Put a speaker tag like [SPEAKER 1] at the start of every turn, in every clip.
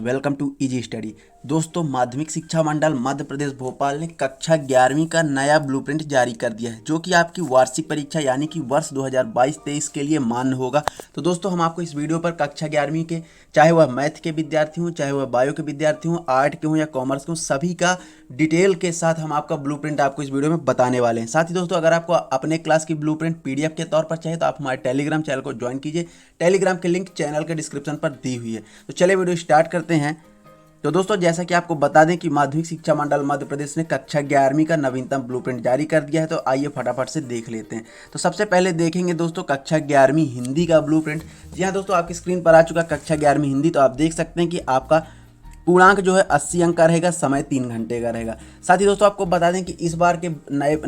[SPEAKER 1] Welcome to easy study. दोस्तों, माध्यमिक शिक्षा मंडल मध्य प्रदेश भोपाल ने कक्षा 11वीं का नया ब्लूप्रिंट जारी कर दिया है, जो कि आपकी वार्षिक परीक्षा यानी कि वर्ष 2022-23 के लिए मान्य होगा। तो दोस्तों, हम आपको इस वीडियो पर कक्षा 11वीं के, चाहे वह मैथ के विद्यार्थी हों, चाहे वह बायो के विद्यार्थी हों, आर्ट के हों या कॉमर्स के हों, सभी का डिटेल के साथ हम आपका ब्लूप्रिंट आपको इस वीडियो में बताने वाले हैं। साथ ही दोस्तों, अगर आपको अपने क्लास की ब्लूप्रिंट पीडीएफ के तौर पर चाहिए तो आप हमारे टेलीग्राम चैनल को ज्वाइन कीजिए। टेलीग्राम की लिंक चैनल के डिस्क्रिप्शन पर दी हुई है। तो चलिए वीडियो स्टार्ट करते हैं। तो दोस्तों, जैसा कि आपको बता दें कि माध्यमिक शिक्षा मंडल मध्य प्रदेश ने कक्षा 11वीं का नवीनतम ब्लूप्रिंट जारी कर दिया है। तो आइए फटाफट से देख लेते हैं। तो सबसे पहले देखेंगे दोस्तों कक्षा 11वीं हिंदी का ब्लूप्रिंट। जी हाँ दोस्तों, आपकी स्क्रीन पर आ चुका कक्षा 11वीं हिंदी। तो आप देख सकते हैं कि आपका पूर्णांक जो है 80 अंक का रहेगा, समय 3 घंटे का रहेगा। साथ ही दोस्तों, आपको बता दें कि इस बार के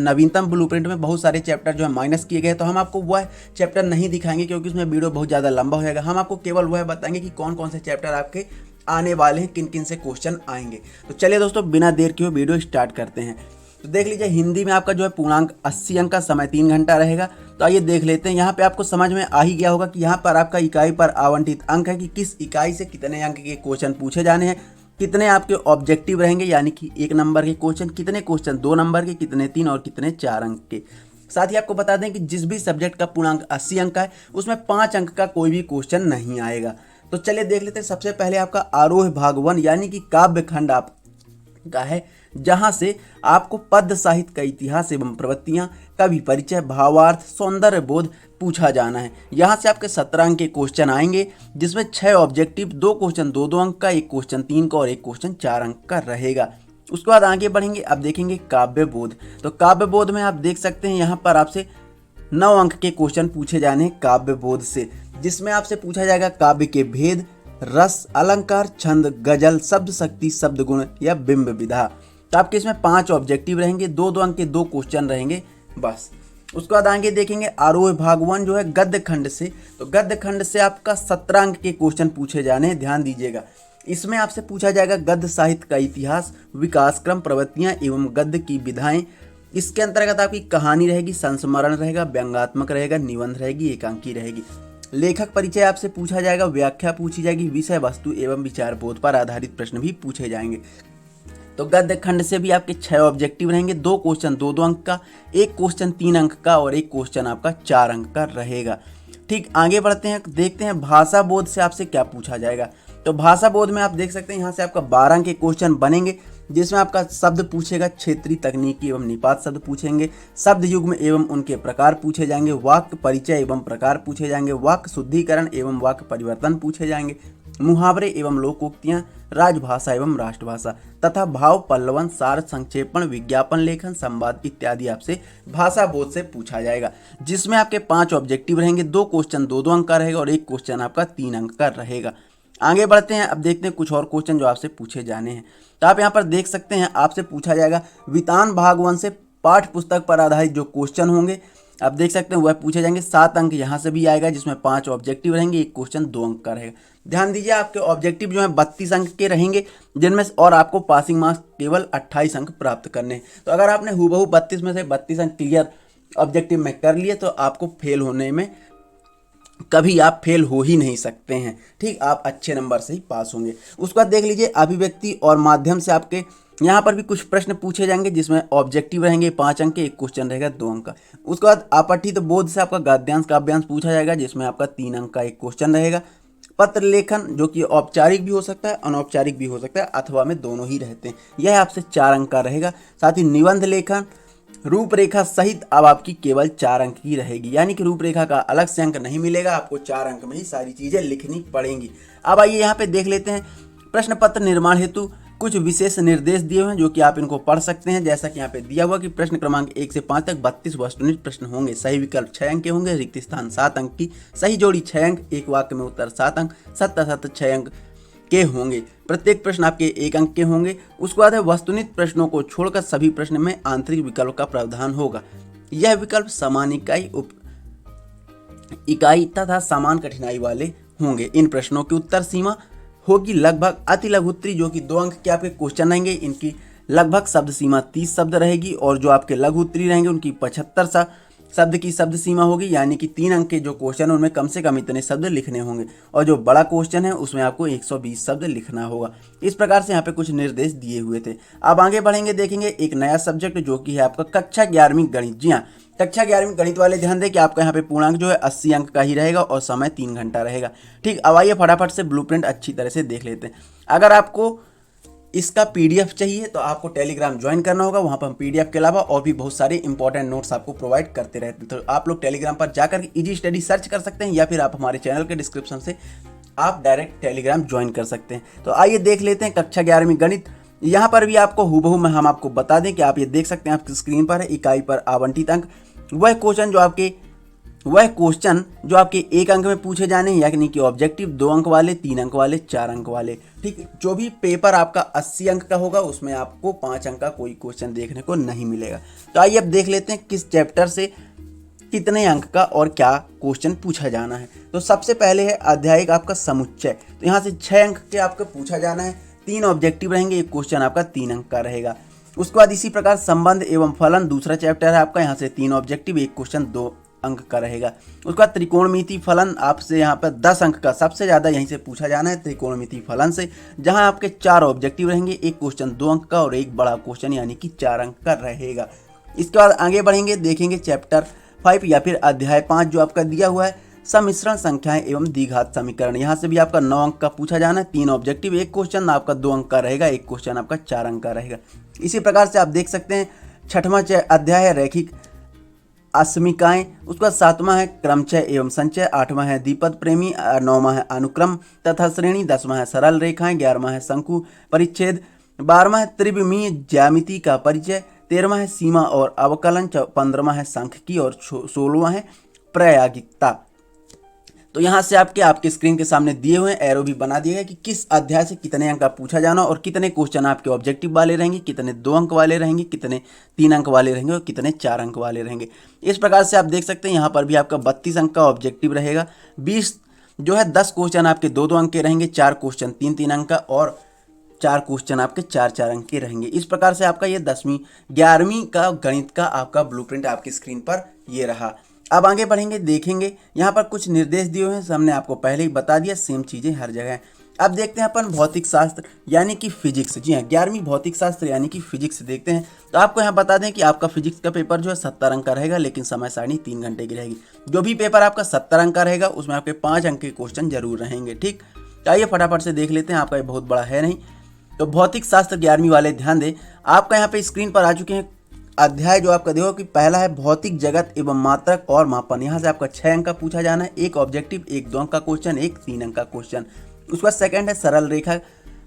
[SPEAKER 1] नवीनतम ब्लूप्रिंट में बहुत सारे चैप्टर जो है माइनस किए गए। तो हम आपको वह चैप्टर नहीं दिखाएंगे क्योंकि उसमें वीडियो बहुत ज़्यादा लंबा हो जाएगा। हम आपको केवल वह बताएंगे कि कौन कौन से चैप्टर आपके आने वाले हैं, किन किन से क्वेश्चन आएंगे। तो चलिए दोस्तों, बिना देर के वीडियो स्टार्ट करते हैं। तो देख लीजिए, हिंदी में आपका जो है पूर्णांक 80 अंक का, समय 3 घंटा रहेगा। तो आइए देख लेते हैं। यहाँ पे आपको समझ में आ ही गया होगा कि यहाँ पर आपका इकाई पर आवंटित अंक है कि किस इकाई से कितने अंक के क्वेश्चन पूछे जाने हैं, कितने आपके ऑब्जेक्टिव रहेंगे यानी कि 1 नंबर के क्वेश्चन, कितने क्वेश्चन 2 नंबर के, कितने 3 और कितने 4 अंक के। साथ ही आपको बता दें कि जिस भी सब्जेक्ट का पूर्णांक 80 अंक का है उसमें 5 अंक का कोई भी क्वेश्चन नहीं आएगा। तो चलिए देख लेते हैं। सबसे पहले आपका आरोह भाग 1 यानी कि काव्य खंड आपका है, जहां से आपको पद्य साहित्य का इतिहास एवं प्रवृत्तियां, कवि परिचय, भावार्थ, सौंदर्य बोध पूछा जाना है। यहाँ से आपके 17 अंक के क्वेश्चन आएंगे, जिसमें 6 ऑब्जेक्टिव, 2 क्वेश्चन 2-2 अंक का, 1 क्वेश्चन 3 का और 1 क्वेश्चन 4 अंक का रहेगा। उसके बाद आगे बढ़ेंगे, अब देखेंगे काव्य बोध। तो काव्य बोध में आप देख सकते हैं यहाँ पर आपसे 9 अंक के क्वेश्चन पूछे जाने हैं काव्य बोध से, जिसमें आपसे पूछा जाएगा काव्य के भेद, रस, अलंकार, छंद, गजल, शब्द शक्ति, शब्द गुण या बिंब विधा। तो आपके इसमें 5 ऑब्जेक्टिव रहेंगे, 2-2 अंक के 2 क्वेश्चन रहेंगे बस। उसके बाद आगे देखेंगे आरोह भाग 1 जो है गद्य खंड से। तो गद्य खंड से आपका 17 अंक के क्वेश्चन पूछे जाने हैं, ध्यान दीजिएगा। इसमें आपसे पूछा जाएगा गद्य साहित्य का इतिहास, विकास क्रम, प्रवृत्तियां एवं गद्य की विधाएं। इसके अंतर्गत आपकी कहानी रहेगी, संस्मरण रहेगा, व्यंग्यात्मक रहेगा, निबंध रहेगी, एकांकी रहेगी। लेखक परिचय आपसे पूछा जाएगा, व्याख्या पूछी जाएगी, विषय वस्तु एवं विचार बोध पर आधारित प्रश्न भी पूछे जाएंगे। तो गद्य खंड से भी आपके 6 ऑब्जेक्टिव रहेंगे, 2 क्वेश्चन 2-2 अंक का, 1 क्वेश्चन 3 अंक का और 1 क्वेश्चन आपका 4 अंक का रहेगा। ठीक, आगे बढ़ते हैं, देखते हैं भाषा बोध से आपसे क्या पूछा जाएगा। तो भाषा बोध में आप देख सकते हैं यहाँ से आपका 12 अंक के क्वेश्चन बनेंगे, जिसमें आपका शब्द पूछेगा, क्षेत्रीय, तकनीकी एवं निपात शब्द पूछेंगे, शब्द युग्म एवं उनके प्रकार पूछे जाएंगे, वाक्य परिचय एवं प्रकार पूछे जाएंगे, वाक्य शुद्धिकरण एवं वाक्य परिवर्तन पूछे जाएंगे, मुहावरे एवं लोकोक्तियां, राजभाषा एवं राष्ट्रभाषा तथा भाव पल्लवन, सार, संक्षेपण, विज्ञापन लेखन, संवाद इत्यादि आपसे भाषा बोध से पूछा जाएगा, जिसमें आपके 5 ऑब्जेक्टिव रहेंगे, 2 क्वेश्चन 2-2 अंक का रहेगा और 1 क्वेश्चन आपका 3 अंक का रहेगा। आगे बढ़ते हैं, अब देखते हैं कुछ और क्वेश्चन जो आपसे पूछे जाने हैं। तो आप यहाँ पर देख सकते हैं, आपसे पूछा जाएगा वितान भाग 1 से पाठ्य पुस्तक पर आधारित जो क्वेश्चन होंगे, आप देख सकते हैं वह पूछे जाएंगे। 7 अंक यहाँ से भी आएगा, जिसमें 5 ऑब्जेक्टिव रहेंगे, 1 क्वेश्चन 2 अंक का रहेगा। ध्यान दीजिए, आपके ऑब्जेक्टिव जो है 32 अंक के रहेंगे, जिनमें और आपको पासिंग मार्क्स केवल 28 अंक प्राप्त करने हैं। तो अगर आपने हूबहू 32 में से 32 अंक क्लियर ऑब्जेक्टिव में कर लिए तो आपको फेल होने में कभी आप फेल हो ही नहीं सकते हैं। ठीक, आप अच्छे नंबर से ही पास होंगे। उसके बाद देख लीजिए, अभिव्यक्ति और माध्यम से आपके यहाँ पर भी कुछ प्रश्न पूछे जाएंगे, जिसमें ऑब्जेक्टिव रहेंगे 5 अंक के, 1 क्वेश्चन रहेगा 2 अंक का। उसके बाद अपठित बोध से आपका गद्यांश काव्यांश पूछा जाएगा, जिसमें आपका 3 अंक का 1 क्वेश्चन रहेगा। पत्र लेखन जो कि औपचारिक भी हो सकता है, अनौपचारिक भी हो सकता है, अथवा में दोनों ही रहते हैं, यह आपसे 4 अंक का रहेगा। साथ ही निबंध लेखन रूपरेखा सहित अब आपकी केवल 4 अंक की रहेगी, यानी कि रूपरेखा का अलग से अंक नहीं मिलेगा, आपको 4 अंक में ही सारी चीजें लिखनी पड़ेंगी। अब आइए यहाँ पे देख लेते हैं, प्रश्न पत्र निर्माण हेतु कुछ विशेष निर्देश दिए हुए हैं, जो कि आप इनको पढ़ सकते हैं। जैसा कि यहाँ पे दिया हुआ कि प्रश्न क्रमांक 1 से 5 तक 32 वस्तुनिष्ठ प्रश्न होंगे, सही विकल्प 6 अंक के होंगे, रिक्त स्थान 7 अंक की, सही जोड़ी 6 अंक, एक वाक्य में उत्तर 7 अंक, 7 6 अंक के होंगे। प्रत्येक प्रश्न आपके 1 अंक के होंगे। उसके बाद है वस्तुनिष्ठ प्रश्नों को छोड़कर सभी प्रश्न में आंतरिक विकल्प का प्रावधान होगा। यह विकल्प समान इकाई, उप इकाई तथा समान कठिनाई वाले होंगे। इन प्रश्नों की उत्तर सीमा होगी लगभग अति लघु उत्तरी, जो कि 2 अंक के आपके क्वेश्चन रहेंगे, इनकी लगभग शब्द सीमा 30 शब्द रहेगी, और जो आपके लघु उत्तरी रहेंगे उनकी 75 शब्द की शब्द सीमा होगी, यानी कि 3 अंक के जो क्वेश्चन है उनमें कम से कम इतने शब्द लिखने होंगे, और जो बड़ा क्वेश्चन है उसमें आपको 120 शब्द लिखना होगा। इस प्रकार से यहाँ पे कुछ निर्देश दिए हुए थे। अब आगे बढ़ेंगे, देखेंगे एक नया सब्जेक्ट जो कि है आपका कक्षा 11वीं गणित। जी हाँ, कक्षा 11वीं गणित वाले ध्यान दें कि आपका यहाँ पे पूर्णांक जो है 80 अंक का ही रहेगा और समय 3 घंटा रहेगा। ठीक, अब आइए फटाफट से ब्लूप्रिंट अच्छी तरह से देख लेते हैं। अगर आपको इसका पीडीएफ चाहिए तो आपको टेलीग्राम ज्वाइन करना होगा। वहाँ पर हम पीडीएफ के अलावा और भी बहुत सारे इंपॉर्टेंट नोट्स आपको प्रोवाइड करते रहते हैं। तो आप लोग टेलीग्राम पर जाकर इजी स्टडी सर्च कर सकते हैं, या फिर आप हमारे चैनल के डिस्क्रिप्शन से आप डायरेक्ट टेलीग्राम ज्वाइन कर सकते हैं। तो आइए देख लेते हैं कक्षा 11वीं गणित। यहाँ पर भी आपको हूबहू में हम आपको बता दें कि आप ये देख सकते हैं, आपकी स्क्रीन पर है इकाई पर आवंटित अंक, वह क्वेश्चन जो आपके 1 अंक में पूछे जाने हैं, यानी कि ऑब्जेक्टिव 2 अंक वाले, 3 अंक वाले, 4 अंक वाले। ठीक, जो भी पेपर आपका 80 अंक का होगा उसमें आपको 5 अंक का कोई क्वेश्चन देखने को नहीं मिलेगा। तो आइए अब देख लेते हैं किस चैप्टर से कितने अंक का और क्या क्वेश्चन पूछा जाना है। तो सबसे पहले है अध्याय आपका समुच्चय। तो यहाँ से 6 अंक के आपको पूछा जाना है, 3 ऑब्जेक्टिव रहेंगे, एक क्वेश्चन आपका 3 अंक का रहेगा। उसके बाद इसी प्रकार संबंध एवं फलन दूसरा चैप्टर है आपका, यहाँ से 3 ऑब्जेक्टिव, एक क्वेश्चन 2 अंक का रहेगा। उसके बाद त्रिकोणमिति फलन, आपसे यहाँ पर 10 अंक का सबसे ज़्यादा यहीं से पूछा जाना है त्रिकोणमिति फलन से, जहाँ आपके 4 ऑब्जेक्टिव रहेंगे, एक क्वेश्चन 2 अंक का और एक बड़ा क्वेश्चन यानी कि 4 अंक का रहेगा। इसके बाद आगे बढ़ेंगे, देखेंगे चैप्टर 5 या फिर अध्याय 5 जो आपका दिया हुआ है सम्मिश्रण संख्याएं एवं द्विघात समीकरण। यहाँ से भी आपका 9 अंक का पूछा जाना है, 3 ऑब्जेक्टिव, एक क्वेश्चन आपका 2 अंक का रहेगा, एक क्वेश्चन आपका 4 अंक का रहेगा। इसी प्रकार से आप देख सकते हैं 6वां अध्याय है रैखिक असमिकाएं, उसका 7वां है क्रमचय एवं संचय, 8वां है द्विपद प्रेमी, 9वां है अनुक्रम तथा श्रेणी, 10वां है सरल रेखाएं, 11वां है शंकु परिच्छेद, 12वां है त्रिविमीय ज्यामिति का परिचय, 13वां है सीमा और अवकलन, 15वां है सांख्यिकी और 16वां है प्रायोगिकता। तो यहाँ से आपके स्क्रीन के सामने दिए हुए एरो भी बना दिया गया कि किस अध्याय से कितने अंक का पूछा जाना और कितने क्वेश्चन आपके ऑब्जेक्टिव वाले रहेंगे, कितने 2 अंक वाले रहेंगे, कितने 3 अंक वाले रहेंगे और कितने 4 अंक वाले रहेंगे। इस प्रकार से आप देख सकते हैं यहाँ पर भी आपका 32 अंक का ऑब्जेक्टिव रहेगा, 20 जो है 10 क्वेश्चन आपके 2-2 अंक के रहेंगे, 4 क्वेश्चन 3-3 अंक का और 4 क्वेश्चन आपके 4-4 अंक के रहेंगे। इस प्रकार से आपका ये 10वीं 11वीं का गणित का आपका ब्लूप्रिंट आपकी स्क्रीन पर ये रहा। अब आगे बढ़ेंगे, देखेंगे यहाँ पर कुछ निर्देश दिए हुए हैं, हमने आपको पहले ही बता दिया, सेम चीज़ें हर जगह। अब देखते हैं अपन भौतिक शास्त्र यानी कि फिजिक्स। जी हाँ, 11वीं भौतिक शास्त्र यानी कि फिजिक्स देखते हैं। तो आपको यहाँ बता दें कि आपका फिजिक्स का पेपर जो है 70 अंक का रहेगा, लेकिन समय सारणी 3 घंटे की रहेगी। जो भी पेपर आपका 70 अंक का रहेगा उसमें आपके 5 अंक के क्वेश्चन जरूर रहेंगे। ठीक, आइए फटाफट से देख लेते हैं, आपका ये बहुत बड़ा है नहीं। तो भौतिक शास्त्र 11वीं वाले ध्यान दें, आपका यहाँ पे स्क्रीन पर आ चुके हैं अध्याय जो आपका देखो कि पहला है भौतिक जगत एवं मात्रक और मापन। यहाँ से आपका 6 अंक का पूछा जाना है, एक ऑब्जेक्टिव, एक 2 अंक का क्वेश्चन, एक 3 अंक का क्वेश्चन। उसके बाद सेकंड है सरल रेखा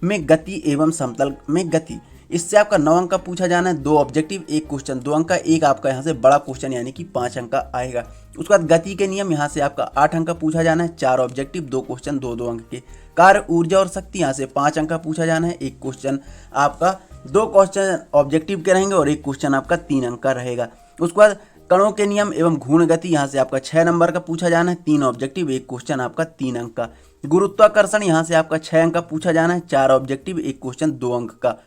[SPEAKER 1] में गति एवं समतल में गति, इससे आपका 9 अंक का पूछा जाना है, 2 ऑब्जेक्टिव, एक क्वेश्चन 2 अंक का, एक आपका यहाँ से बड़ा क्वेश्चन यानी कि 5 अंक का आएगा। उसके बाद गति के नियम, यहाँ से आपका 8 अंक का पूछा जाना है, 4 ऑब्जेक्टिव, 2 क्वेश्चन 2-2 अंक के। कार्य ऊर्जा और शक्ति, यहाँ से 5 अंक का पूछा जाना है, एक क्वेश्चन आपका 2 क्वेश्चन ऑब्जेक्टिव के रहेंगे और एक क्वेश्चन आपका 3 अंक का रहेगा। उसके बाद कणों के नियम एवं घूर्ण गति, यहाँ से आपका 6 नंबर का पूछा जाना है, 3 ऑब्जेक्टिव, एक क्वेश्चन आपका 3 अंक का। गुरुत्वाकर्षण, यहाँ से आपका 6 अंक का पूछा जाना है, 4 ऑब्जेक्टिव, एक क्वेश्चन 2 अंक का।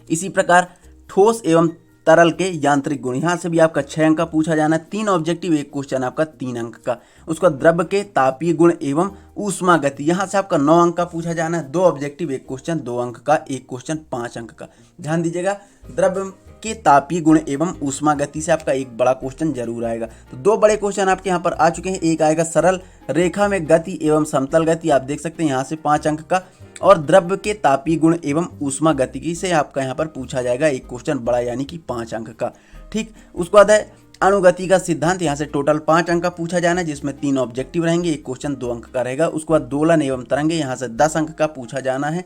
[SPEAKER 1] इसी प्रकार ठोस एवं तरल के यांत्रिक गुण, यहाँ से भी आपका 6 अंक का पूछा जाना है, 3 ऑब्जेक्टिव, एक क्वेश्चन आपका 3 अंक का। उसका द्रव्य के तापीय गुण एवं ऊष्मा गति, यहाँ से आपका 9 अंक का पूछा जाना है, 2 ऑब्जेक्टिव, एक क्वेश्चन 2 अंक का, एक क्वेश्चन 5 अंक का। ध्यान दीजिएगा, द्रव्य के तापीय गुण एवं ऊष्मा गति से आपका एक बड़ा क्वेश्चन जरूर आएगा। तो 2 बड़े क्वेश्चन आपके यहाँ पर आ चुके हैं, एक आएगा सरल रेखा में गति एवं समतल गति, आप देख सकते हैं यहाँ से 5 अंक का, और द्रव्य के तापीय गुण एवं ऊष्मा गतिकी से आपका यहाँ पर पूछा जाएगा एक क्वेश्चन बड़ा यानी कि 5 अंक का। ठीक, उसके बाद है अणुगति का सिद्धांत, यहाँ से टोटल 5 अंक का पूछा जाना है, जिसमें 3 ऑब्जेक्टिव रहेंगे, एक क्वेश्चन 2 अंक का रहेगा। उसके बाद दोलन एवं तरंगे, यहाँ से 10 अंक का पूछा जाना है,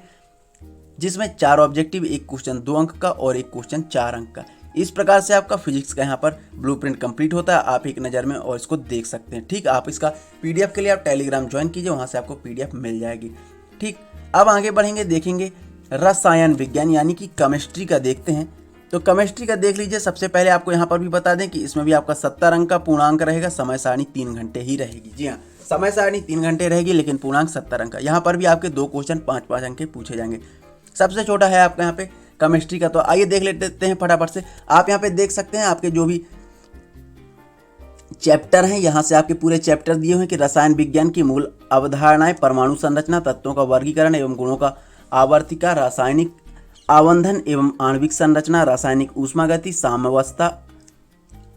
[SPEAKER 1] जिसमें 4 ऑब्जेक्टिव, एक क्वेश्चन 2 अंक का और एक क्वेश्चन 4 अंक का। इस प्रकार से आपका फिजिक्स का यहाँ पर ब्लूप्रिंट कंप्लीट होता है, आप एक नज़र में और इसको देख सकते हैं। ठीक, आप इसका पीडीएफ के लिए आप टेलीग्राम ज्वाइन कीजिए, वहाँ से आपको पीडीएफ मिल जाएगी। ठीक, अब आगे बढ़ेंगे, देखेंगे रसायन विज्ञान यानी कि केमिस्ट्री का देखते हैं। तो केमिस्ट्री का देख लीजिए। सबसे पहले आपको यहाँ पर भी बता दें कि इसमें भी आपका 70 अंक का पूर्णांक रहेगा, समय सारणी 3 घंटे ही रहेगी। जी हाँ, समय सारणी 3 घंटे रहेगी, लेकिन पूर्णांक 70 अंक का। यहाँ पर भी आपके 2 क्वेश्चन 5-5 अंक के पूछे जाएंगे। सबसे छोटा है आपका यहाँ पे केमिस्ट्री का। तो आइए देख लेते हैं फटाफट से। आप यहाँ पे देख सकते हैं आपके जो भी चैप्टर हैं, यहाँ से आपके पूरे चैप्टर दिए हुए हैं कि रसायन विज्ञान की मूल अवधारणाएं, परमाणु संरचना, तत्वों का वर्गीकरण एवं गुणों का आवर्तिका, रासायनिक आवंधन एवं आणविक संरचना, रासायनिक ऊष्मागति, साम्यावस्था,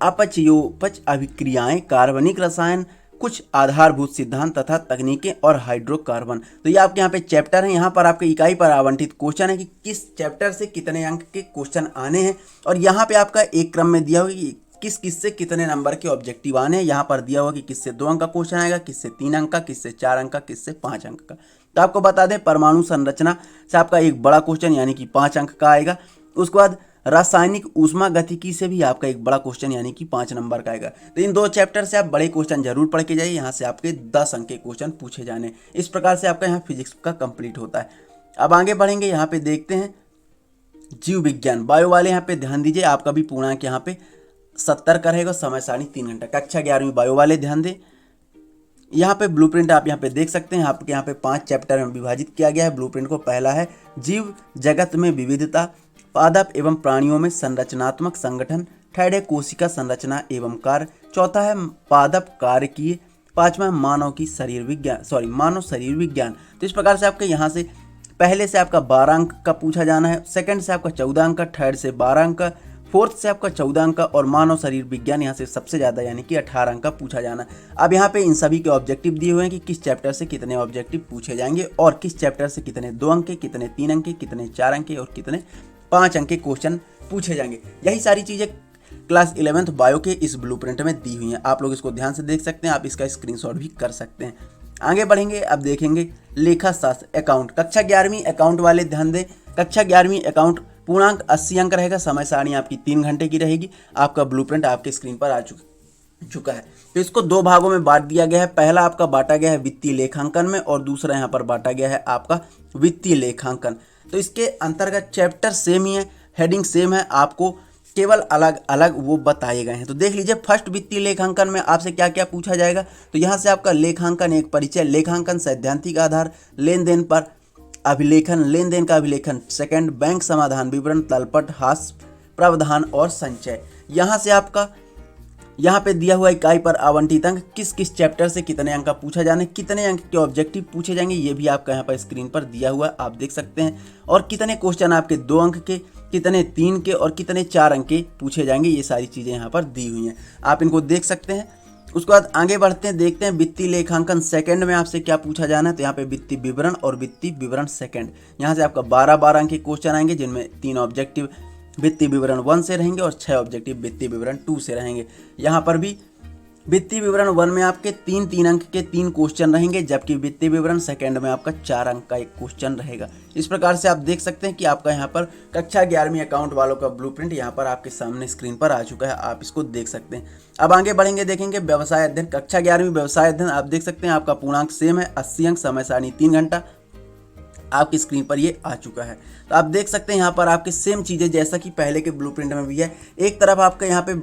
[SPEAKER 1] अपचयोपच अभिक्रियाएं, कार्बनिक रसायन, कुछ आधारभूत सिद्धांत तथा तकनीकें और हाइड्रोकार्बन। तो ये आपके यहाँ पे चैप्टर हैं। यहाँ पर आपके इकाई पर आवंटित क्वेश्चन है कि किस चैप्टर से कितने अंक के क्वेश्चन आने हैं, और यहाँ पे आपका एक क्रम में दिया हुआ कि किस किस से कितने नंबर के ऑब्जेक्टिव आने हैं। यहाँ पर दिया हुआ कि किससे 2 अंक का क्वेश्चन आएगा, किससे 3 अंक का, किससे 4 अंक का, किससे 5 अंक का। तो आपको बता दें परमाणु संरचना से आपका एक बड़ा क्वेश्चन यानी कि 5 अंक का आएगा। उसके बाद रासायनिक ऊष्मा गतिकी से भी आपका एक बड़ा क्वेश्चन यानी कि 5 नंबर का आएगा। तो इन 2 चैप्टर से आप बड़े क्वेश्चन जरूर पढ़ के जाइए, यहाँ से आपके 10 अंक के क्वेश्चन पूछे जाने। इस प्रकार से आपका यहाँ फिजिक्स का कंप्लीट होता है। अब आगे बढ़ेंगे, यहाँ पे देखते हैं जीव विज्ञान बायो वाले। यहाँ पे ध्यान दीजिए, आपका भी पूर्णांक यहाँ पे 70 का रहेगा, समय सारणी 3 घंटा। कक्षा 11वीं बायो वाले ध्यान दें। यहाँ पे ब्लूप्रिंट आप यहाँ पे देख सकते हैं, आपके यहाँ पे 5 चैप्टर में विभाजित किया गया है ब्लूप्रिंट को। पहला है जीव जगत में विविधता, पादप एवं प्राणियों में संरचनात्मक संगठन, थर्ड है कोशिका संरचना एवं कार्य, चौथा है पादप कार्यकीय, पांचवा मानव शरीर विज्ञान। तो इस प्रकार से आपके यहाँ से पहले से आपका 12 अंक का पूछा जाना है, सेकंड से आपका 14 अंक का, थर्ड से 12 अंक का, फोर्थ से आपका 14 अंक का, और मानव शरीर विज्ञान यहाँ से सबसे ज़्यादा यानी कि 18 अंक का पूछा जाना है। अब यहाँ पे इन सभी के ऑब्जेक्टिव दिए हुए हैं कि किस चैप्टर से कितने ऑब्जेक्टिव पूछे जाएंगे और किस चैप्टर से कितने 2 अंक के, कितने 3 अंक के, कितने 4 अंक के और कितने 5 अंक के क्वेश्चन पूछे जाएंगे। यही सारी चीज़ें क्लास 11th बायो के इस ब्लूप्रिंट में दी हुई हैं। आप लोग इसको ध्यान से देख सकते हैं, आप इसका स्क्रीनशॉट भी कर सकते हैं। आगे बढ़ेंगे, अब देखेंगे लेखा शास्त्र अकाउंट। कक्षा 11वीं अकाउंट वाले ध्यान दें, कक्षा 11वीं अकाउंट पूर्णांक 80 अंक रहेगा, समय सारणी आपकी 3 घंटे की रहेगी। आपका ब्लूप्रिंट आपके स्क्रीन पर आ चुका है। तो इसको 2 भागों में बांट दिया गया है। पहला आपका बांटा गया है वित्तीय लेखांकन में, और दूसरा यहाँ पर बांटा गया है आपका वित्तीय लेखांकन। तो इसके अंतर्गत चैप्टर सेम ही है, हेडिंग सेम है, आपको केवल अलग अलग वो बताए गए हैं। तो देख लीजिए, फर्स्ट वित्तीय लेखांकन में आपसे क्या क्या पूछा जाएगा। तो यहाँ से आपका लेखांकन एक परिचय, लेखांकन सैद्धांतिक आधार, लेन देन पर अभिलेखन, लेन देन का अभिलेखन, सेकंड बैंक समाधान विवरण, तलपट, हास्य प्रावधान और संचय। यहाँ से आपका यहाँ पे दिया हुआ इकाई पर आवंटित अंक किस किस चैप्टर से कितने अंक का पूछा जाने, कितने अंक के ऑब्जेक्टिव पूछे जाएंगे, ये भी आपका यहाँ पर स्क्रीन पर दिया हुआ आप देख सकते हैं। और कितने क्वेश्चन आपके 2 अंक के, कितने 3 के और कितने 4 अंक के पूछे जाएंगे, ये सारी चीज़ें यहाँ पर दी हुई हैं, आप इनको देख सकते हैं। उसके बाद आगे बढ़ते हैं, देखते हैं वित्तीय लेखांकन सेकंड में आपसे क्या पूछा जाना है। तो यहाँ पे वित्तीय विवरण और वित्तीय विवरण सेकंड, यहाँ से आपका 12-12 अंक के क्वेश्चन आएंगे, जिनमें 3 ऑब्जेक्टिव वित्तीय विवरण 1 से रहेंगे और 6 ऑब्जेक्टिव वित्तीय विवरण 2 से रहेंगे। यहाँ पर भी वित्तीय विवरण 1 में आपके 3-3 अंक के 3 क्वेश्चन रहेंगे, जबकि वित्तीय विवरण सेकंड में आपका 4 अंक का एक क्वेश्चन रहेगा। इस प्रकार से आप देख सकते हैं कि आपका यहाँ पर कक्षा 11वीं अकाउंट वालों का ब्लूप्रिंट यहाँ पर आपके सामने स्क्रीन पर आ चुका है, आप इसको देख सकते हैं। अब आगे बढ़ेंगे, देखेंगे व्यवसाय अध्ययन। कक्षा 11वीं व्यवसाय अध्ययन आप देख सकते हैं, आपका पूर्णांक सेम है 80 अंक, समय सारणी 3 घंटा, आपकी स्क्रीन पर ये आ चुका है। तो आप देख सकते हैं यहाँ पर आपके सेम चीज़ें जैसा कि पहले के ब्लूप्रिंट में भी है। एक तरफ आपका यहाँ पे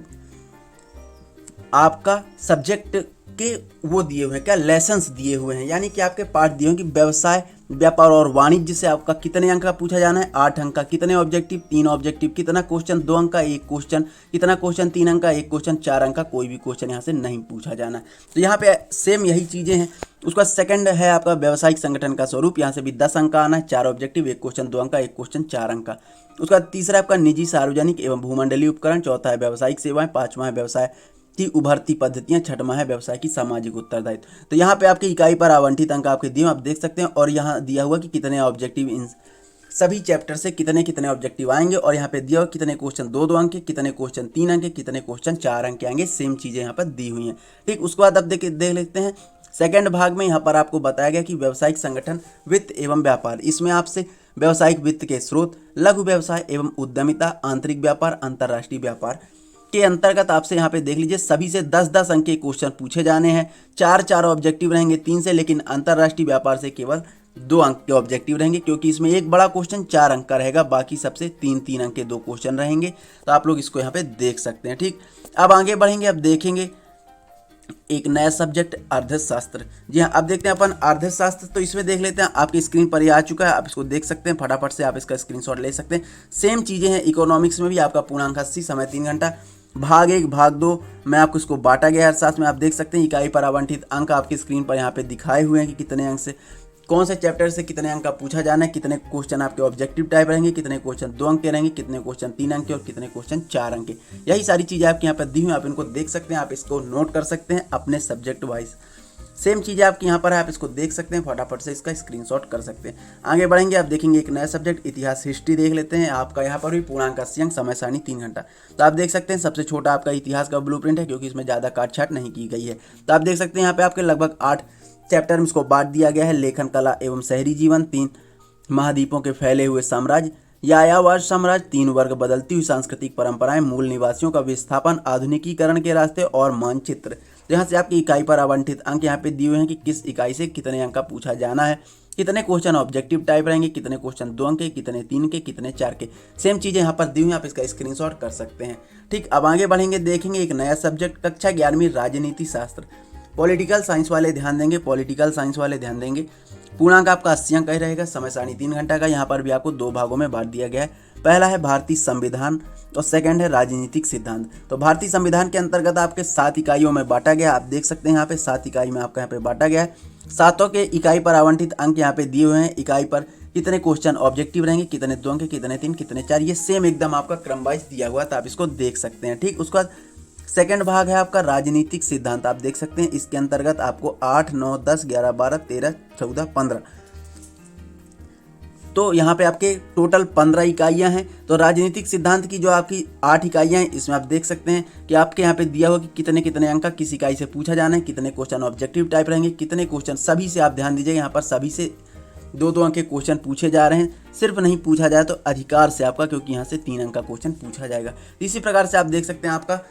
[SPEAKER 1] आपका सब्जेक्ट के वो दिए हुए हैं, क्या लेसन्स दिए हुए हैं, यानी कि आपके पार्ट दिए हुए हैं कि व्यवसाय, व्यापार और वाणिज्य से आपका कितने अंक का पूछा जाना है, 8 अंक का, कितने ऑब्जेक्टिव, 3 ऑब्जेक्टिव, कितना क्वेश्चन 2 अंक का 1 क्वेश्चन, कितना क्वेश्चन 3 अंक का 1 क्वेश्चन, 4 अंक का कोई भी क्वेश्चन यहाँ से नहीं पूछा जाना है। तो यहाँ पे सेम यही चीज़ें हैं। उसका सेकंड है आपका व्यावसायिक संगठन का स्वरूप, यहाँ से भी 10 अंक का आना है, 4 ऑब्जेक्टिव, 1 क्वेश्चन 2 अंक का, 1 क्वेश्चन 4 अंक का। उसका तीसरा आपका निजी सार्वजनिक एवं भूमंडलीय उपकरण, चौथा है व्यावसायिक सेवाएं, पाँचवा है व्यवसाय की उभरती पद्धतियां, छठवां है व्यवसाय की सामाजिक उत्तरदायित्व। तो यहाँ पे आपकी इकाई पर आवंटित अंक आपके दिए आप देख सकते हैं, और यहाँ दिया हुआ कि कितने ऑब्जेक्टिव इन सभी चैप्टर से कितने कितने ऑब्जेक्टिव आएंगे, और यहाँ पे दिया हुआ कितने क्वेश्चन 2-2 अंक के, कितने क्वेश्चन 3 अंक के, कितने क्वेश्चन 4 अंक के आएंगे। सेम चीज़ें यहाँ पर दी हुई हैं। ठीक, उसके बाद अब देख लेते हैं सेकंड भाग में। यहाँ पर आपको बताया गया कि व्यावसायिक संगठन, वित्त एवं व्यापार, इसमें आपसे व्यावसायिक वित्त के स्रोत, लघु व्यवसाय एवं उद्यमिता, आंतरिक व्यापार, अंतर्राष्ट्रीय व्यापार के अंतर्गत आपसे यहाँ पे देख लीजिए सभी से 10-10 अंक के क्वेश्चन पूछे जाने हैं। 4-4 ऑब्जेक्टिव रहेंगे 3 से, लेकिन अंतर्राष्ट्रीय व्यापार से केवल 2 अंक के ऑब्जेक्टिव रहेंगे, क्योंकि इसमें एक बड़ा क्वेश्चन 4 अंक का रहेगा, बाकी सबसे 3-3 अंक के 2 क्वेश्चन रहेंगे। तो आप लोग इसको यहाँ पे देख सकते हैं। ठीक, अब आगे बढ़ेंगे, अब देखेंगे एक नया सब्जेक्ट अर्थशास्त्र। जी हाँ, अब देखते हैं अपन अर्थशास्त्र। तो इसमें देख लेते हैं, आपकी स्क्रीन पर ये आ चुका है, आप इसको देख सकते हैं, फटाफट से आप इसका स्क्रीनशॉट ले सकते हैं। सेम चीज़ें हैं, इकोनॉमिक्स में भी आपका पूर्णांक 80, समय 3 घंटा, भाग 1 भाग 2 में आपको इसको बांटा गया है। साथ में आप देख सकते हैं इकाई पर आवंटित अंक आपकी स्क्रीन पर यहाँ पे दिखाए हुए हैं कि कितने अंक से कौन से चैप्टर से कितने अंक का पूछा जाना है, कितने क्वेश्चन आपके ऑब्जेक्टिव टाइप रहेंगे, कितने क्वेश्चन 2 अंक के रहेंगे, कितने क्वेश्चन 3 अंक के और कितने क्वेश्चन 4 अंक के। यही सारी चीज़ें आपके यहाँ पर दी हुई, आप इनको देख सकते हैं, आप इसको नोट कर सकते हैं अपने सब्जेक्ट वाइज। सेम चीज़ें आपकी यहाँ पर है, आप इसको देख सकते हैं, फटाफट से इसका स्क्रीनशॉट कर सकते हैं। आगे बढ़ेंगे, आप देखेंगे एक नया सब्जेक्ट इतिहास हिस्ट्री देख लेते हैं। आपका यहाँ पर भी पूर्णांक 80 अंक, समय सारणी 3 घंटा। तो आप देख सकते हैं सबसे छोटा आपका इतिहास का ब्लूप्रिंट है, क्योंकि इसमें ज़्यादा काट छाट नहीं की गई है। तो आप देख सकते हैं यहाँ पे आपके लगभग 8 चैप्टर में इसको बांट दिया गया है। लेखन कला एवं शहरी जीवन, 3 महाद्वीपों के फैले हुए साम्राज्य, यायावर साम्राज्य, 3 वर्ग, बदलती हुई सांस्कृतिक परंपराएं, मूल निवासियों का विस्थापन, आधुनिकीकरण के रास्ते और मानचित्र। तो यहाँ से आपकी इकाई पर आवंटित अंक यहाँ पे दिए हुए हैं कि किस इकाई से कितने अंक का पूछा जाना है, कितने क्वेश्चन ऑब्जेक्टिव टाइप रहेंगे, कितने क्वेश्चन 2 अंक के, कितने 3 के, कितने 4 के। सेम चीज़ें यहाँ पर दी हुई हैं, आप इसका स्क्रीनशॉट कर सकते हैं। ठीक, अब आगे बढ़ेंगे, देखेंगे एक नया सब्जेक्ट कक्षा 11वीं राजनीति शास्त्र। पॉलिटिकल साइंस वाले ध्यान देंगे, पॉलिटिकल साइंस वाले ध्यान देंगे। पूर्णांक आपका 80 अंक का ही रहेगा, समय सारणी 3 घंटा का। यहाँ पर भी आपको 2 भागों में बांट दिया गया है। पहला है भारतीय संविधान और सेकंड है राजनीतिक सिद्धांत। तो भारतीय संविधान के अंतर्गत आपके 7 इकाइयों में बांटा गया, आप देख सकते हैं यहाँ पे 7 इकाई में आपका यहाँ पे बांटा गया है। सातों के इकाई पर आवंटित अंक यहाँ पे दिए हुए हैं, इकाई पर कितने क्वेश्चन ऑब्जेक्टिव रहेंगे, कितने 2 अंक के, कितने 3, कितने 4, ये सेम एकदम आपका क्रम वाइज दिया हुआ है, तो आप इसको देख सकते हैं। ठीक, उसके बाद सेकंड भाग है आपका राजनीतिक सिद्धांत। आप देख सकते हैं इसके अंतर्गत आपको 8, 9, 10, 11, 12, 13, 14, 15, तो यहाँ पे आपके टोटल 15 इकाइयाँ हैं। तो राजनीतिक सिद्धांत की जो आपकी 8 इकाइयाँ हैं, इसमें आप देख सकते हैं कि आपके यहाँ पे दिया हुआ कि कितने कितने अंक का किस इकाई से पूछा जाना है, कितने क्वेश्चन ऑब्जेक्टिव टाइप रहेंगे, कितने क्वेश्चन सभी से, आप ध्यान दीजिए यहाँ पर सभी से 2-2 अंक के क्वेश्चन पूछे जा रहे हैं। सिर्फ नहीं पूछा जाए तो अधिकार से आपका, क्योंकि यहाँ से 3 अंक का क्वेश्चन पूछा जाएगा। इसी प्रकार से आप देख सकते हैं आपका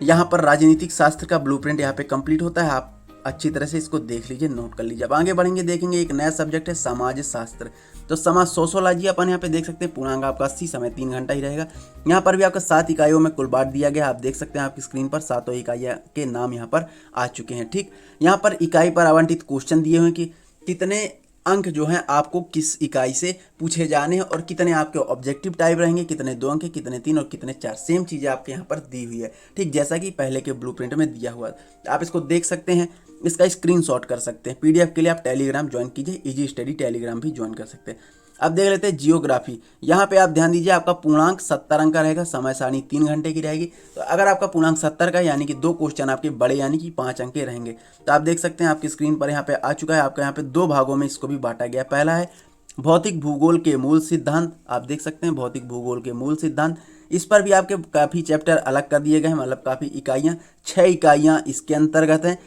[SPEAKER 1] यहाँ पर राजनीतिक शास्त्र का ब्लूप्रिंट यहाँ पे कंप्लीट होता है। आप अच्छी तरह से इसको देख लीजिए, नोट कर लीजिए। अब आगे बढ़ेंगे, देखेंगे एक नया सब्जेक्ट है समाज शास्त्र। तो समाज सोशोलॉजी अपन यहाँ पे देख सकते हैं, पूर्णांक आपका 80, समय 3 घंटा ही रहेगा। यहाँ पर भी आपका 7 इकाइयों में कुल बांट दिया गया। आप देख सकते हैं आपकी स्क्रीन पर 7 इकाइयाँ के नाम यहाँ पर आ चुके हैं। ठीक, यहाँ पर इकाई पर आवंटित क्वेश्चन दिए हुए हैं कि कितने अंक जो हैं आपको किस इकाई से पूछे जाने हैं और कितने आपके ऑब्जेक्टिव टाइप रहेंगे, कितने 2 अंक के, कितने 3 और कितने 4। सेम चीज़ें आपके यहाँ पर दी हुई है। ठीक, जैसा कि पहले के ब्लूप्रिंट में दिया हुआ है। आप इसको देख सकते हैं, इसका स्क्रीनशॉट कर सकते हैं। पीडीएफ के लिए आप टेलीग्राम ज्वाइन कीजिए, इजी स्टडी टेलीग्राम भी ज्वाइन कर सकते हैं। अब देख लेते हैं जियोग्राफी। यहाँ पे आप ध्यान दीजिए, आपका पूर्णांक 70 अंक का रहेगा, समय सारणी 3 घंटे की रहेगी। तो अगर आपका पूर्णांक 70 का, यानी कि 2 क्वेश्चन आपके बड़े यानी कि 5 अंक के रहेंगे। तो आप देख सकते हैं आपकी स्क्रीन पर यहाँ पे आ चुका है। आपका यहाँ पे 2 भागों में इसको भी बांटा गया। पहला है भौतिक भूगोल के मूल सिद्धांत। आप देख सकते हैं भौतिक भूगोल के मूल सिद्धांत, इस पर भी आपके काफ़ी चैप्टर अलग कर दिए गए हैं, मतलब काफ़ी इकाइयाँ, 6 इकाइयाँ इसके अंतर्गत हैं।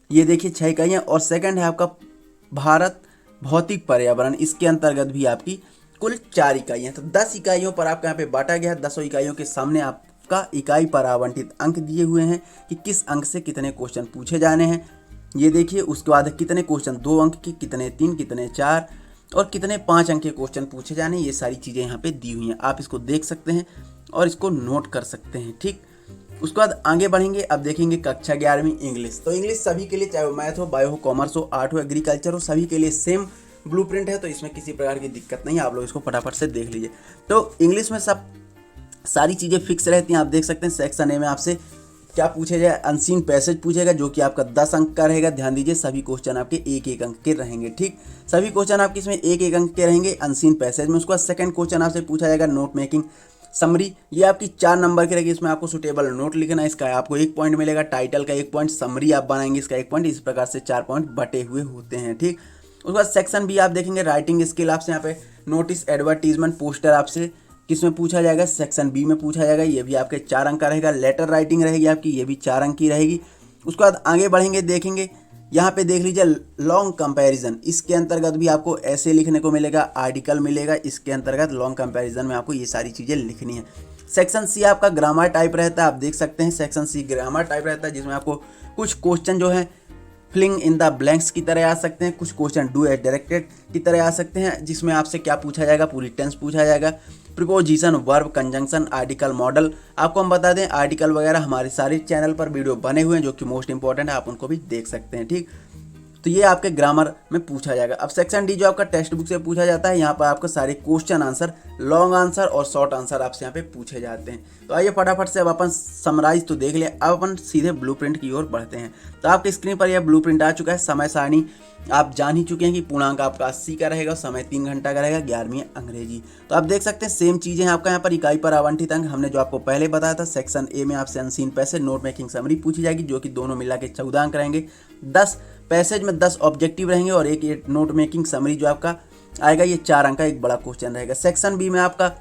[SPEAKER 1] ये देखिए 6 इकाइयाँ। और सेकंड है आपका भारत भौतिक पर्यावरण, इसके अंतर्गत भी आपकी कुल 4 इकाइयाँ। तो 10 इकाइयों पर आपका यहाँ पे बांटा गया है। 10 इकाइयों के सामने आपका इकाई पर आवंटित अंक दिए हुए हैं कि किस अंक से कितने क्वेश्चन पूछे जाने हैं। ये देखिए, उसके बाद कितने क्वेश्चन 2 अंक के, कितने 3, कितने 4 और कितने 5 अंक के क्वेश्चन पूछे जाने। ये सारी चीज़ें यहाँ पे दी हुई हैं, आप इसको देख सकते हैं और इसको नोट कर सकते हैं। ठीक, उसके बाद आगे बढ़ेंगे। अब देखेंगे कक्षा 11वीं इंग्लिश। तो इंग्लिश सभी के लिए, चाहे वो मैथ हो, बायो हो, कॉमर्स हो, आर्ट हो, एग्रीकल्चर हो, सभी के लिए सेम ब्लूप्रिंट है। तो इसमें किसी प्रकार की दिक्कत नहीं है, आप लोग इसको फटाफट से देख लीजिए। तो इंग्लिश में सब सारी चीज़ें फिक्स रहती हैं। आप देख सकते हैं सेक्शन ए में आपसे क्या पूछे जाए, अनसीन पैसेज पूछेगा, जो कि आपका 10 अंक का रहेगा। ध्यान दीजिए, सभी क्वेश्चन आपके 1-1 अंक के रहेंगे। ठीक, सभी क्वेश्चन आपके इसमें 1-1 अंक के रहेंगे अनसीन पैसेज में। उसके बाद सेकंड क्वेश्चन आपसे पूछा जाएगा नोट मेकिंग समरी। ये आपकी 4 नंबर की रहेगी। इसमें आपको सुटेबल नोट लिखना है, इसका आपको 1 पॉइंट मिलेगा, टाइटल का 1 पॉइंट, समरी आप बनाएंगे इसका 1 पॉइंट। इस प्रकार से 4 पॉइंट बटे हुए होते हैं। ठीक, उसके बाद सेक्शन बी आप देखेंगे राइटिंग स्किल। आपसे यहाँ पे नोटिस, एडवर्टीजमेंट, पोस्टर आपसे किस में पूछा जाएगा, सेक्शन बी में पूछा जाएगा। ये भी आपके 4 अंक का रहेगा। लेटर राइटिंग रहेगी आपकी, ये भी 4 अंक की रहेगी। उसके बाद आगे बढ़ेंगे, देखेंगे यहाँ पे देख लीजिए लॉन्ग कंपैरिजन। इसके अंतर्गत भी आपको ऐसे लिखने को मिलेगा, आर्टिकल मिलेगा। इसके अंतर्गत लॉन्ग कंपैरिजन में आपको ये सारी चीज़ें लिखनी है। सेक्शन सी आपका ग्रामर टाइप रहता है। आप देख सकते हैं सेक्शन सी ग्रामर टाइप रहता है, जिसमें आपको कुछ क्वेश्चन जो है फिलिंग इन द ब्लैंक्स की तरह आ सकते हैं, कुछ क्वेश्चन डू एज डायरेक्टेड की तरह आ सकते हैं, जिसमें आपसे क्या पूछा जाएगा, पूरी टेंस पूछा जाएगा, preposition, verb, conjunction, article model. आपको हम बता दें आर्टिकल वगैरह हमारे सारे चैनल पर वीडियो बने हुए हैं, जो कि मोस्ट इंपॉर्टेंट है, आप उनको भी देख सकते हैं। ठीक, तो ये आपके ग्रामर में पूछा जाएगा। अब सेक्शन डी जो आपका टेक्स्ट बुक से पूछा जाता है, यहाँ पर आपको सारे क्वेश्चन आंसर, लॉन्ग आंसर और शॉर्ट आंसर आपसे यहाँ पे पूछे जाते हैं। तो आइए फटाफट से अब अपन समराइज तो देख लिया, अब अपन सीधे ब्लूप्रिंट की ओर बढ़ते हैं। तो आपके स्क्रीन पर यह ब्लूप्रिंट आ चुका है। समय सारणी आप जान ही चुके हैं कि पूर्णांक आपका 80 का रहेगा, समय 3 घंटा का रहेगा, 11वीं अंग्रेजी। तो आप देख सकते हैं सेम चीज़ें आपका यहाँ पर इकाई पर आवंटित अंक हमने जो आपको पहले बताया था। सेक्शन ए में आपसे unseen passage, note making summary पूछी जाएगी, जो कि दोनों मिला के 14 अंक रहेंगे। 10 पैसेज में 10 ऑब्जेक्टिव रहेंगे और एक ये नोट मेकिंग समरी जो आपका आएगा, ये 4 अंक का एक बड़ा क्वेश्चन रहेगा। सेक्शन बी में आपका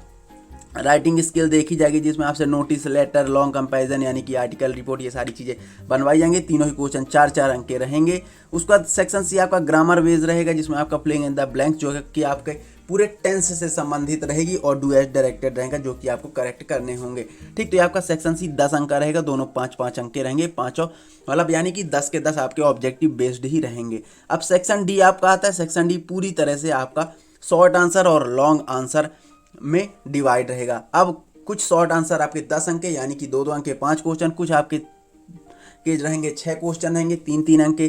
[SPEAKER 1] राइटिंग स्किल देखी जाएगी, जिसमें आपसे नोटिस, लेटर, लॉन्ग कंपैरिजन यानी कि आर्टिकल, रिपोर्ट, ये सारी चीज़ें बनवाई जाएंगी। तीनों ही क्वेश्चन 4-4 अंक के रहेंगे। उसके बाद सेक्शन सी आपका ग्रामर बेस रहेगा, जिसमें आपका फिलिंग इन द ब्लैंक्स जो है कि आपके पूरे टेंस से संबंधित रहेगी और डू एज डायरेक्टेड रहेगा, जो कि आपको करेक्ट करने होंगे। ठीक, तो ये आपका सेक्शन सी 10 अंक का रहेगा, दोनों 5-5 अंक के रहेंगे, पाँचों मतलब यानी कि 10 के 10 आपके ऑब्जेक्टिव बेस्ड ही रहेंगे। अब सेक्शन डी आपका आता है। सेक्शन डी पूरी तरह से आपका शॉर्ट आंसर और लॉन्ग आंसर में डिवाइड रहेगा। अब कुछ शॉर्ट आंसर आपके 10 अंक के यानी कि 2-2 अंक के 5 क्वेश्चन, कुछ आपके रहेंगे 6 क्वेश्चन रहेंगे 3-3 अंक के,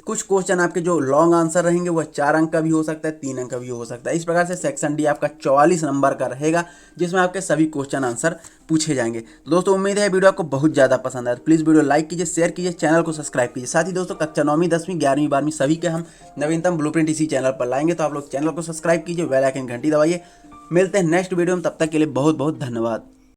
[SPEAKER 1] कुछ क्वेश्चन आपके जो लॉन्ग आंसर रहेंगे वह 4 अंक का भी हो सकता है, 3 अंक का भी हो सकता है। इस प्रकार से सेक्शन डी आपका 44 नंबर का रहेगा, जिसमें आपके सभी क्वेश्चन आंसर पूछे जाएंगे। तो दोस्तों उम्मीद है वीडियो आपको बहुत ज़्यादा पसंद आया। तो प्लीज़ वीडियो लाइक कीजिए, शेयर कीजिए, चैनल को सब्सक्राइब कीजिए। साथ ही दोस्तों कक्षा 9वीं 10वीं 11वीं 12वीं सभी के हम नवीनतम ब्लूप्रिंट इसी चैनल पर लाएंगे, तो आप लोग चैनल को सब्सक्राइब कीजिए, बेल आइकन घंटी दबाइए। मिलते हैं नेक्स्ट वीडियो में, तब तक के लिए बहुत बहुत धन्यवाद।